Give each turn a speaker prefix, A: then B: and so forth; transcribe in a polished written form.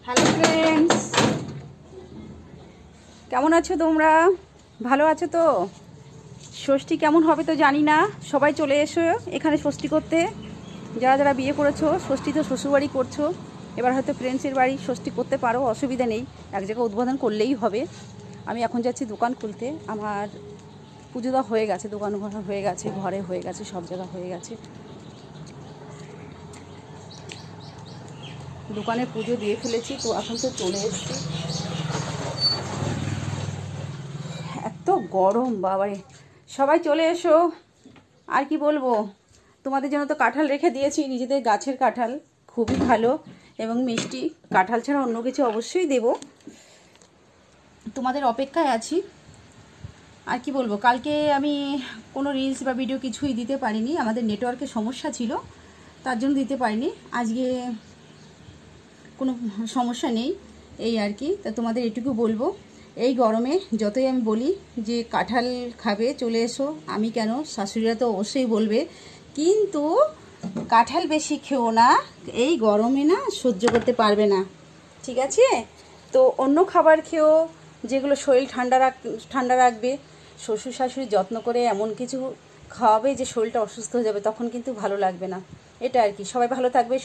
A: Hello friends, কেমন আছো তোমরা? ভালো আছো তো? ষষ্ঠী কেমন হবে তো জানি না। সবাই চলে এসো এখানে ষষ্ঠী করতে। যারা যারা বিয়ে করেছো, ষষ্ঠী তো শ্বশুরবাড়ি করছো, এবার হয়তো ফ্রেন্ডসের বাড়ি ষষ্ঠী করতে পারো, অসুবিধা নেই। এক জায়গায় উদ্বোধন করলেই হবে। আমি এখন যাচ্ছি দোকান খুলতে। আমার পুজো দেওয়া হয়ে গেছে, দোকান ঘর হয়ে গেছে, ঘরে হয়ে গেছে, সব জায়গা হয়ে গেছে। দোকানে পুজো দিয়ে ফেলেছি, তো এখন তো চলে এসেছি। এত গরম বাবারে! সবাই চলে এসো। আর কি বলবো, তোমাদের জন্য তো কাঁঠাল রেখে দিয়েছি, নিজেদের গাছের কাঁঠাল, খুবই ভালো এবং মিষ্টি। কাঁঠাল ছাড়া অন্য কিছু অবশ্যই দেব। তোমাদের অপেক্ষায় আছি। আর কি বলবো, কালকে আমি কোনো রিলস বা ভিডিও কিছুই দিতে পারিনি, আমাদের নেটওয়ার্কের সমস্যা ছিল, তার জন্য দিতে পারিনি। আজকে কোনো সমস্যা নেই, এই আর কি। তা তোমাদের এটুকু বলবো, এই গরমে যতই আমি বলি যে কাঁঠাল খাবে চলে এসো, আমি কেন, শাশুড়িরা তো অবশ্যই বলবে, কিন্তু কাঁঠাল বেশি খেও না, এই গরমে না সহ্য করতে পারবে না, ঠিক আছে? তো অন্য খাবার খেও যেগুলো শরীর ঠান্ডা রাখবে। শ্বশুর শাশুড়ি যত্ন করে এমন কিছু খাওয়াবে যে শরীরটা অসুস্থ হয়ে যাবে, তখন কিন্তু ভালো লাগবে না। এটা আর কি। সবাই ভালো থাকবে।